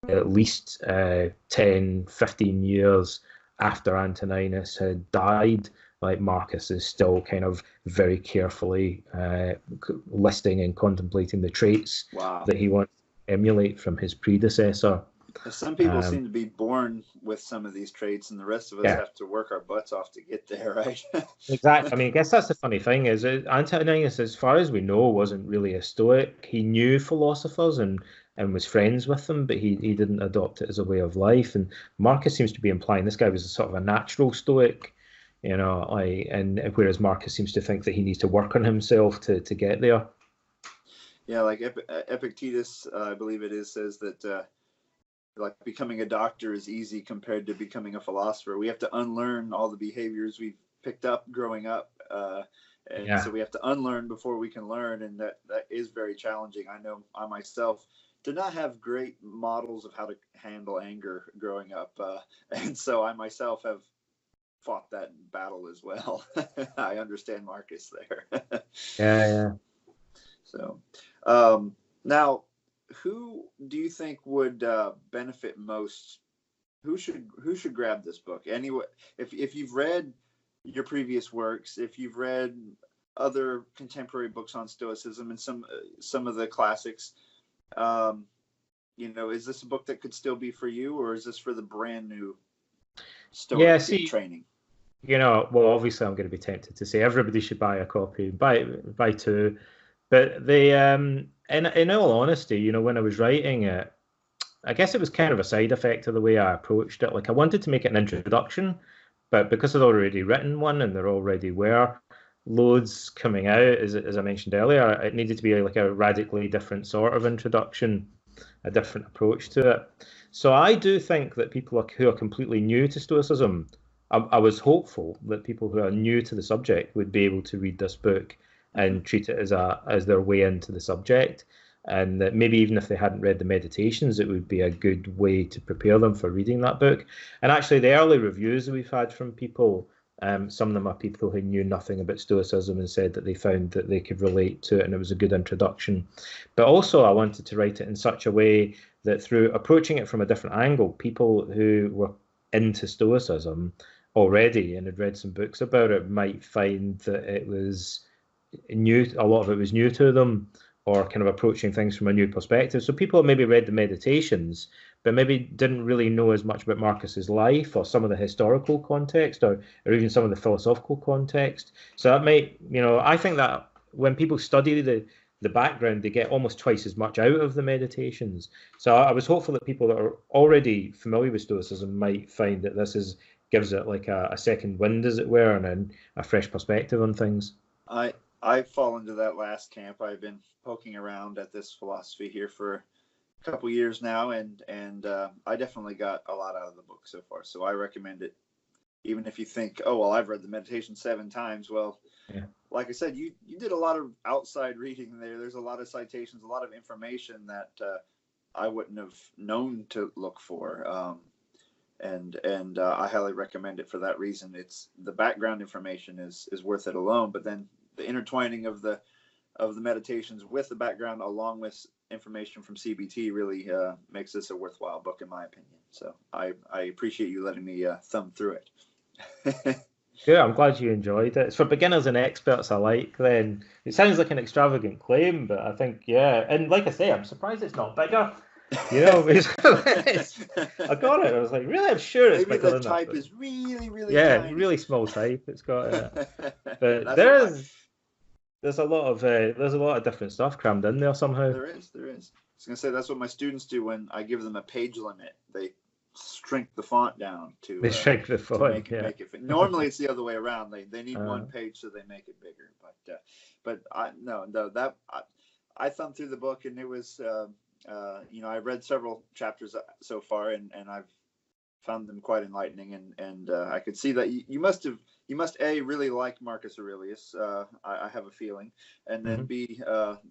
at least 10, 15 years after Antoninus had died. Like, Marcus is still kind of very carefully listing and contemplating the traits that he wants to emulate from his predecessor. Some people seem to be born with some of these traits, and the rest of us have to work our butts off to get there, right? Exactly. I mean, I guess that's the funny thing is Antoninus, as far as we know, wasn't really a Stoic. He knew philosophers and was friends with them, but he didn't adopt it as a way of life. And Marcus seems to be implying this guy was a sort of a natural Stoic, and whereas Marcus seems to think that he needs to work on himself to get there. Yeah, like Epictetus, I believe it is, says that like becoming a doctor is easy compared to becoming a philosopher. We have to unlearn all the behaviors we've picked up growing up. So we have to unlearn before we can learn. And that is very challenging. I know I myself did not have great models of how to handle anger growing up. And so I myself have fought that battle as well. I understand Marcus there. Yeah. So now, who do you think would benefit most? Who should grab this book? Anyway, if you've read your previous works, if you've read other contemporary books on Stoicism and some of the classics, is this a book that could still be for you, or is this for the brand new Stoic training? Well, obviously I'm going to be tempted to say everybody should buy a copy, buy two. But in all honesty, when I was writing it, I guess it was kind of a side effect of the way I approached it. Like, I wanted to make it an introduction, but because I'd already written one and there already were loads coming out, as I mentioned earlier, it needed to be like a radically different sort of introduction, a different approach to it. So I do think that people who are completely new to Stoicism, I was hopeful that people who are new to the subject would be able to read this book and treat it as their way into the subject, and that maybe even if they hadn't read the Meditations, it would be a good way to prepare them for reading that book. And actually, the early reviews that we've had from people, some of them are people who knew nothing about Stoicism and said that they found that they could relate to it and it was a good introduction. But also, I wanted to write it in such a way that through approaching it from a different angle, people who were into Stoicism already and had read some books about it might find that it was new. A lot of it was new to them, or kind of approaching things from a new perspective. So people maybe read the Meditations, but maybe didn't really know as much about Marcus's life or some of the historical context or even some of the philosophical context. So that might, I think that when people study the background, they get almost twice as much out of the Meditations. So I was hopeful that people that are already familiar with Stoicism might find that this gives it like a second wind, as it were, and a fresh perspective on things. I fall into that last camp. I've been poking around at this philosophy here for a couple years now, and I definitely got a lot out of the book so far. So I recommend it, even if you think, oh well, I've read the Meditation 7 times. Well, like I said, you did a lot of outside reading there. There's a lot of citations, a lot of information that I wouldn't have known to look for. And I highly recommend it for that reason. It's the background information is worth it alone, but then the intertwining of the meditations with the background along with information from CBT really makes this a worthwhile book, in my opinion. So I appreciate you letting me thumb through it. Yeah, I'm glad you enjoyed it. It's for beginners and experts alike. Then it sounds like an extravagant claim, but I think, yeah, and like I say, I'm surprised it's not bigger. You know, I got it. I was like, really? I'm sure it's maybe bigger the than type that, is really yeah, tiny. really small type. It's got, but That's there's a lot of different stuff crammed in there somehow. There is. I was gonna say that's what my students do when I give them a page limit. They shrink the font down to They shrink the font. make it fit. Normally it's the other way around. They need one page, so they make it bigger. But I thumbed through the book, and it was I read several chapters so far, and I've found them quite enlightening, and I could see that you must A, really like Marcus Aurelius. I have a feeling, and then B,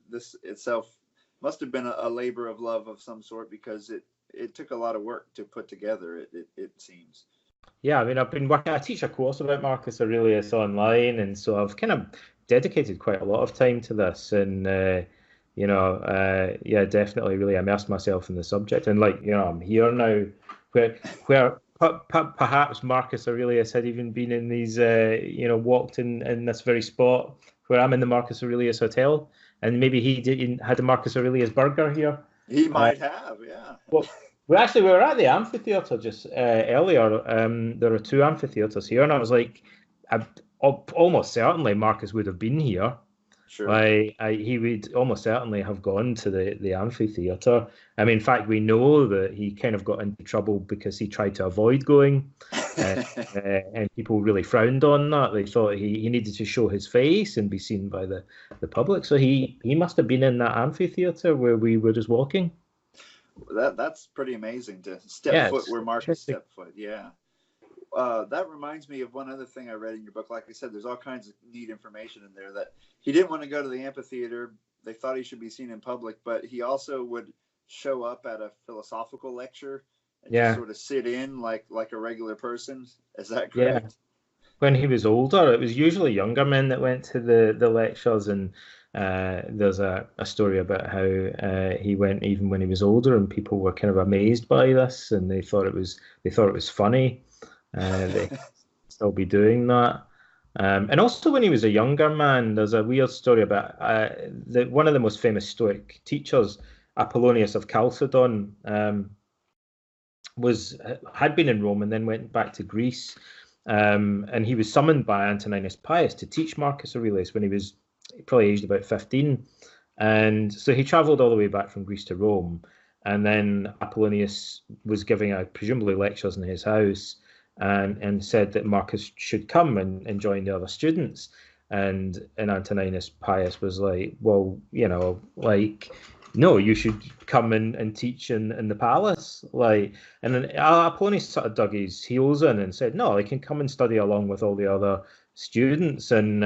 this itself must have been a labor of love of some sort, because it took a lot of work to put together. It seems. Yeah, I mean, I've been working. I teach a course about Marcus Aurelius online, and so I've kind of dedicated quite a lot of time to this, and yeah, definitely really immersed myself in the subject, and I'm here now, where perhaps Marcus Aurelius had even been in these, walked in this very spot where I'm in the Marcus Aurelius Hotel, and maybe he had a Marcus Aurelius burger here. He might have, yeah. Well, we were at the amphitheater just earlier. There are two amphitheaters here, and I was like, almost certainly Marcus would have been here. Sure. He would almost certainly have gone to the amphitheater. I mean, in fact, we know that he kind of got into trouble because he tried to avoid going, and people really frowned on that. They thought he needed to show his face and be seen by the public. So he must have been in that amphitheater where we were just walking. That's pretty amazing to step foot where Marcus stepped foot. Yeah. That reminds me of one other thing I read in your book. Like I said, there's all kinds of neat information in there that he didn't want to go to the amphitheater. They thought he should be seen in public, but he also would show up at a philosophical lecture and just sort of sit in like a regular person. Is that correct? Yeah. When he was older, it was usually younger men that went to the lectures, and there's a story about how he went even when he was older, and people were kind of amazed by this, and they thought it was funny. They still be doing that. And also when he was a younger man, there's a weird story about one of the most famous Stoic teachers, Apollonius of Chalcedon, had been in Rome and then went back to Greece. And he was summoned by Antoninus Pius to teach Marcus Aurelius when he was probably aged about 15. And so he travelled all the way back from Greece to Rome. And then Apollonius was giving presumably lectures in his house, and said that Marcus should come and join the other students. And Antoninus Pius was like, well, no, you should come and teach in the palace. And then Apollonius sort of dug his heels in and said, no, I can come and study along with all the other students. And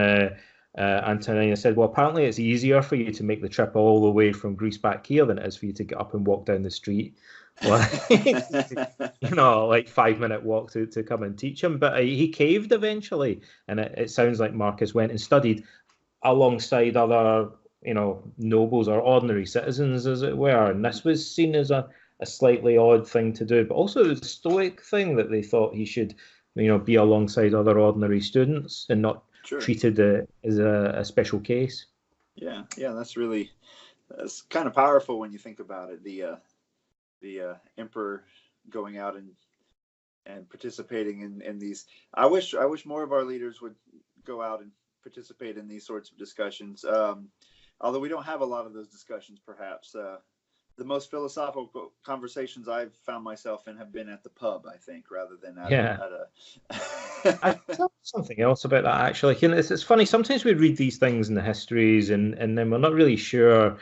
Antoninus said, well, apparently it's easier for you to make the trip all the way from Greece back here than it is for you to get up and walk down the street. 5-minute walk to come and teach him. But he caved eventually, and it sounds like Marcus went and studied alongside other nobles or ordinary citizens, as it were, and this was seen as a slightly odd thing to do, but also the Stoic thing that they thought he should be alongside other ordinary students and not treated as a special case. Yeah, that's kind of powerful when you think about it. The emperor going out and participating in these. I wish more of our leaders would go out and participate in these sorts of discussions. Although we don't have a lot of those discussions, perhaps. The most philosophical conversations I've found myself in have been at the pub, I think, rather than at a... I thought something else about that, actually. It's funny, sometimes we read these things in the histories and then we're not really sure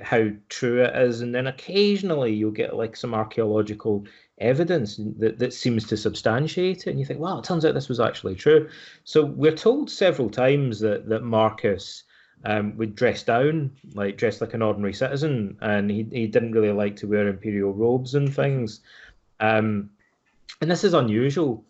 how true it is, and then occasionally you'll get some archaeological evidence that seems to substantiate it. And you think, wow, it turns out this was actually true. So we're told several times that Marcus would dress down, like dress like an ordinary citizen, and he didn't really like to wear imperial robes and things. And this is unusual.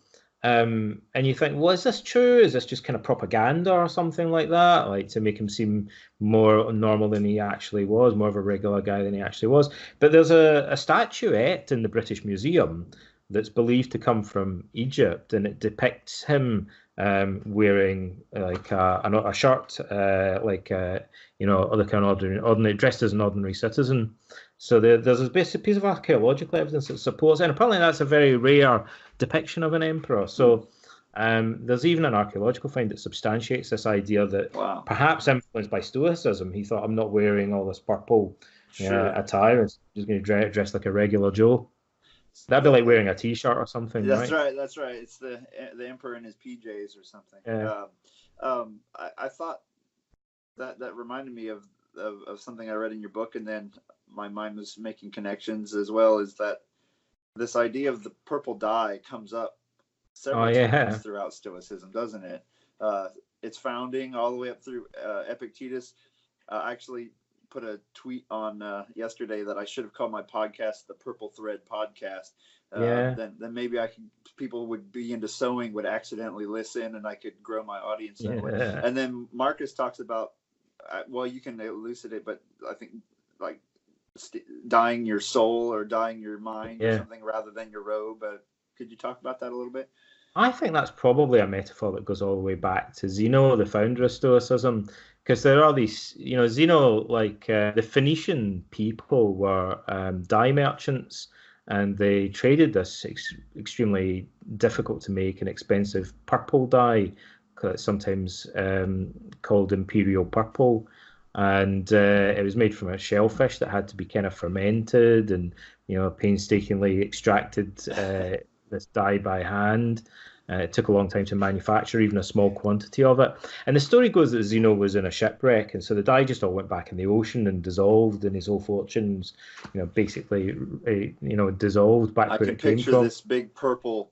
And you think, well, is this true? Is this just kind of propaganda or something like that? Like to make him seem more normal than he actually was, more of a regular guy than he actually was. But there's a statuette in the British Museum that's believed to come from Egypt, and it depicts him wearing like a shirt, like an ordinary, dressed as an ordinary citizen. So there's a basic piece of archaeological evidence that supports it, and apparently that's a very rare depiction of an emperor. So there's even an archaeological find that substantiates this idea that perhaps influenced by Stoicism, he thought, I'm not wearing all this purple attire, I'm just going to dress like a regular Joe. That'd be like wearing a T-shirt or something. That's right. That's right. It's the emperor in his PJs or something. Yeah. I thought that reminded me of something I read in your book, and then my mind was making connections as well. Is that this idea of the purple dye comes up several times throughout Stoicism, doesn't it? Its founding all the way up through Epictetus. I actually put a tweet on yesterday that I should have called my podcast the Purple Thread Podcast. Then maybe people would be into sewing, would accidentally listen, and I could grow my audience that way. And then Marcus talks about, well, you can elucidate, but I think like dyeing your soul or dyeing your mind or something rather than your robe. Could you talk about that a little bit? I think that's probably a metaphor that goes all the way back to Zeno, the founder of Stoicism, because there are these, Zeno, like the Phoenician people were dye merchants, and they traded this extremely difficult to make and expensive purple dye, sometimes called imperial purple. And it was made from a shellfish that had to be kind of fermented and, painstakingly extracted this dye by hand. It took a long time to manufacture, even a small quantity of it. And the story goes that Zeno was in a shipwreck, and so the dye just all went back in the ocean and dissolved, and his whole fortunes, basically, dissolved back where it came from. I can picture this big purple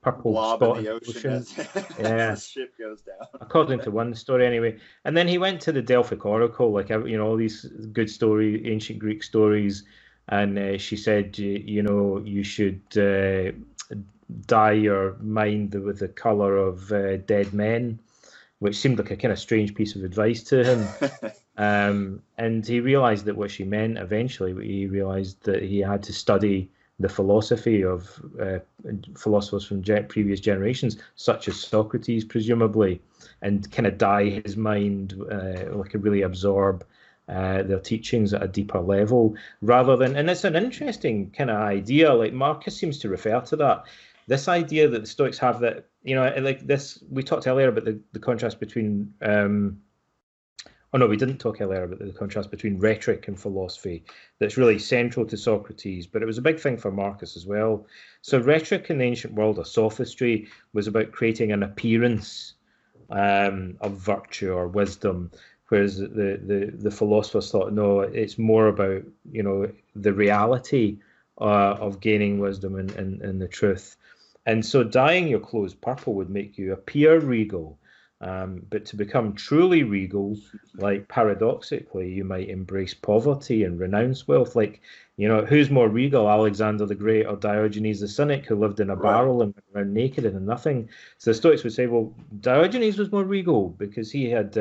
blob in the ocean as the ship goes down. According to one story, anyway. And then he went to the Delphic Oracle, like all these good ancient Greek stories, and she said, you should dye your mind with the color of dead men, which seemed like a kind of strange piece of advice to him. And he realized that what she meant eventually, he realized that he had to study the philosophy of philosophers from previous generations, such as Socrates, presumably, and kind of dye his mind, like really absorb their teachings at a deeper level, rather than, and it's an interesting kind of idea, like Marcus seems to refer to that, this idea that the Stoics have that, like this, we talked earlier about the contrast between, we didn't talk earlier about the contrast between rhetoric and philosophy that's really central to Socrates, but it was a big thing for Marcus as well. So rhetoric in the ancient world, or sophistry, was about creating an appearance of virtue or wisdom, whereas the philosophers thought, no, it's more about, the reality of gaining wisdom and the truth. And so dyeing your clothes purple would make you appear regal. But to become truly regal, like paradoxically, you might embrace poverty and renounce wealth. Like, who's more regal, Alexander the Great or Diogenes the Cynic, who lived in a barrel and went around naked and had nothing? So the Stoics would say, well, Diogenes was more regal because he had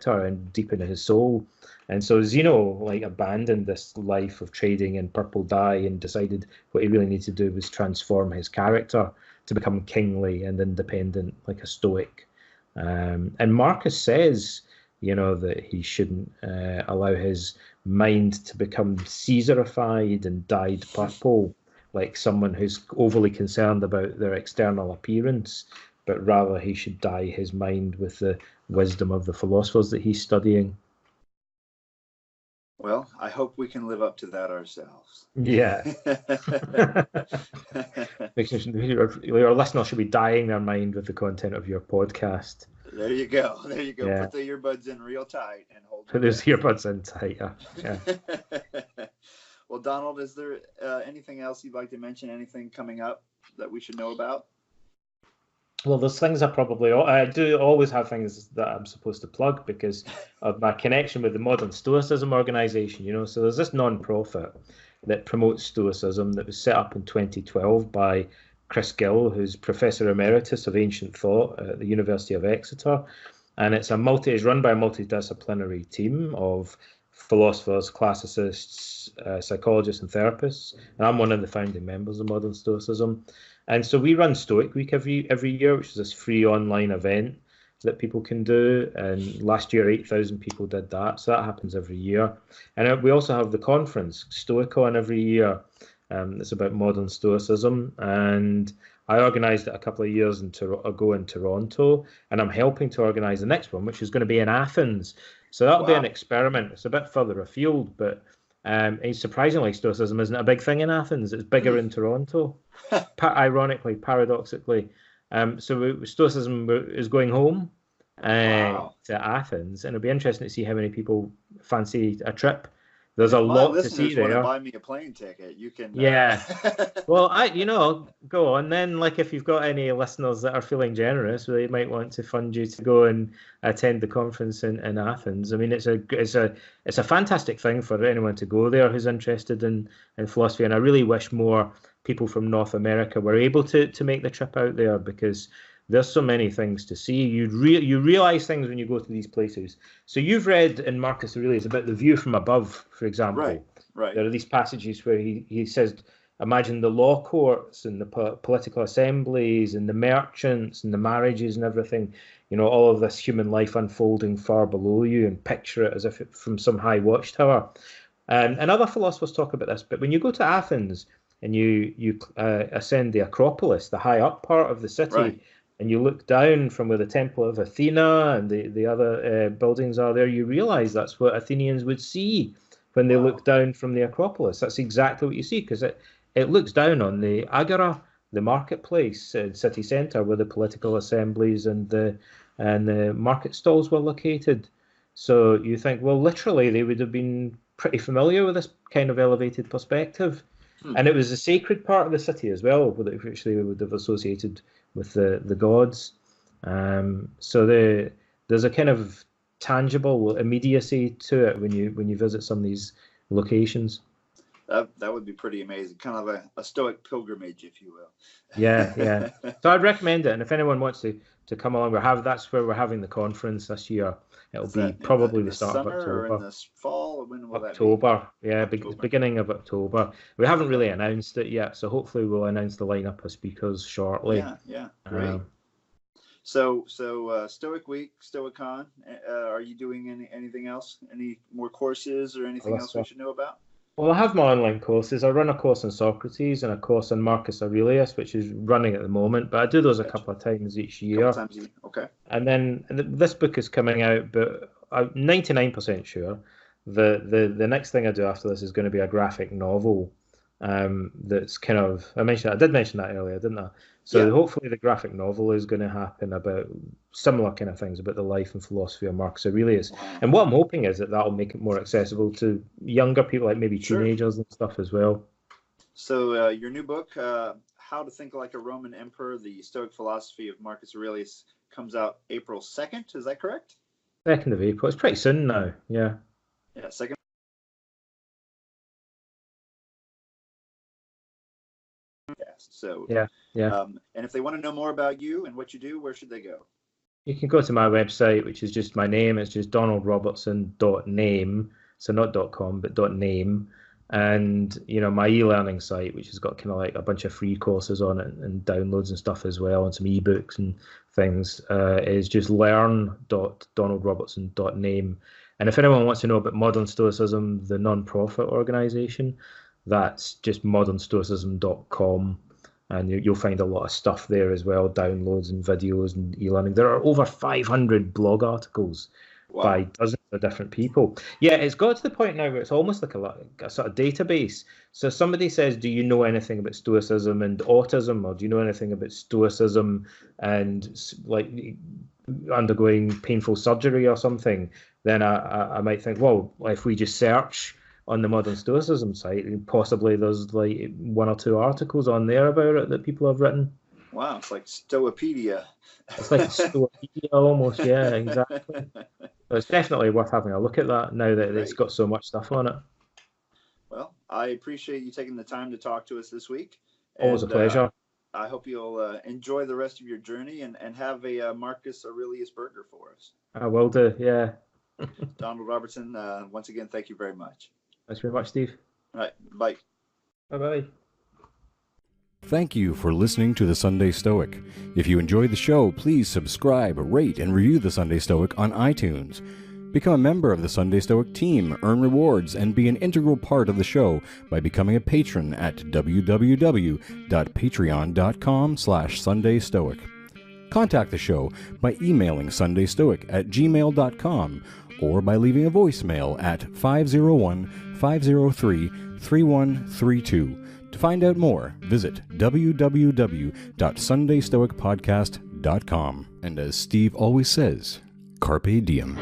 and deep into his soul. And so Zeno abandoned this life of trading in purple dye and decided what he really needed to do was transform his character to become kingly and independent, like a Stoic. And Marcus says, that he shouldn't allow his mind to become Caesarified and dyed purple, like someone who's overly concerned about their external appearance, but rather he should dye his mind with the wisdom of the philosophers that he's studying. Well, I hope we can live up to that ourselves. Yeah. Your listeners should be dyeing their mind with the content of your podcast. There you go. There you go. Yeah. Put the earbuds in real tight and hold. Put those earbuds in tighter. Yeah. Well, Donald, is there anything else you'd like to mention? Anything coming up that we should know about? Well, there's things I do always have things that I'm supposed to plug because of my connection with the Modern Stoicism organization, So there's this non-profit that promotes Stoicism that was set up in 2012 by Chris Gill, who's Professor Emeritus of Ancient Thought at the University of Exeter. And it's run by a multidisciplinary team of philosophers, classicists, psychologists, and therapists. And I'm one of the founding members of Modern Stoicism. And so we run Stoic Week every year, which is this free online event that people can do. And last year, 8,000 people did that. So that happens every year. And we also have the conference, Stoicon, every year. It's about modern Stoicism. And I organised it a couple of years ago in Toronto. And I'm helping to organise the next one, which is going to be in Athens. So that'll be an experiment. It's a bit further afield, but surprisingly, Stoicism isn't a big thing in Athens. It's bigger in Toronto, ironically, paradoxically. So Stoicism is going home to Athens, and it'll be interesting to see how many people fancy a trip. There's a lot to see there. Want to buy me a plane ticket? You can. Yeah. Well, go on then. Like, if you've got any listeners that are feeling generous, they might want to fund you to go and attend the conference in Athens. I mean, it's a fantastic thing for anyone to go there who's interested in philosophy, and I really wish more people from North America were able to make the trip out there because there's so many things to see. You realize things when you go to these places. So you've read in Marcus Aurelius about the view from above, for example. Right. There are these passages where he says, imagine the law courts and the political assemblies and the merchants and the marriages and everything, all of this human life unfolding far below you, and picture it as if it's from some high watchtower. And other philosophers talk about this, but when you go to Athens and you ascend the Acropolis, the high up part of the city, right, and you look down from where the Temple of Athena and the other buildings are there, you realize that's what Athenians would see when they look down from the Acropolis. That's exactly what you see, because it looks down on the Agora, the marketplace, city centre, where the political assemblies and the market stalls were located. So you think, well, literally, they would have been pretty familiar with this kind of elevated perspective. And it was a sacred part of the city as well, which they would have associated with the gods. So there's a kind of tangible immediacy to it when you visit some of these locations. That would be pretty amazing, kind of a Stoic pilgrimage, if you will. Yeah. So I'd recommend it, and if anyone wants to come along, that's where we're having the conference this year. It'll be probably the start of October. Or in the fall? When will October, beginning of October. We haven't really announced it yet, so hopefully we'll announce the lineup of speakers shortly. Yeah, great. So Stoic Week, Stoicon. Are you doing anything else? Any more courses or anything else we should know about? Well, I have my online courses. I run a course on Socrates and a course on Marcus Aurelius, which is running at the moment, but I do those a couple of times each year. Okay. And then this book is coming out, but I'm 99% sure the next thing I do after this is going to be a graphic novel. That's kind of, I did mention that earlier, didn't I? So hopefully the graphic novel is going to happen about similar kind of things about the life and philosophy of Marcus Aurelius. And what I'm hoping is that'll make it more accessible to younger people, like maybe teenagers and stuff as well. So your new book, How to Think Like a Roman Emperor, The Stoic Philosophy of Marcus Aurelius, comes out April 2nd. Is that correct? 2nd of April. It's pretty soon now. Yeah. Yeah, 2nd. So yeah. And if they want to know more about you and what you do, where should they go? You can go to my website, which is just my name. It's just donaldrobertson.name, so not .com but .name, and my e-learning site, which has got kind of like a bunch of free courses on it and downloads and stuff as well, and some ebooks and things, is just learn.donaldrobertson.name. And if anyone wants to know about Modern Stoicism, the non-profit organization, that's just modernstoicism.com. And you'll find a lot of stuff there as well, downloads and videos and e-learning. There are over 500 blog articles by dozens of different people. Yeah, it's got to the point now where it's almost like a sort of database. So somebody says, do you know anything about Stoicism and autism? Or do you know anything about Stoicism and like undergoing painful surgery or something, then I might think, well, if we just search on the Modern Stoicism site, possibly there's like 1 or 2 articles on there about it that people have written. Wow, it's like Stoipedia. It's like Stoipedia almost, yeah, exactly. So it's definitely worth having a look at that now that it's got so much stuff on it. Well, I appreciate you taking the time to talk to us this week. Always a pleasure. I hope you'll enjoy the rest of your journey and have a Marcus Aurelius burger for us. I will do, yeah. Donald Robertson, once again, thank you very much. Thanks very much, Steve. All right, bye. Bye-bye. Thank you for listening to The Sunday Stoic. If you enjoyed the show, please subscribe, rate, and review The Sunday Stoic on iTunes. Become a member of the Sunday Stoic team, earn rewards, and be an integral part of the show by becoming a patron at www.patreon.com/SundayStoic. Contact the show by emailing sundaystoic@gmail.com or by leaving a voicemail at 501-503-3132. To find out more, visit www.sundaystoicpodcast.com. And as Steve always says, Carpe Diem.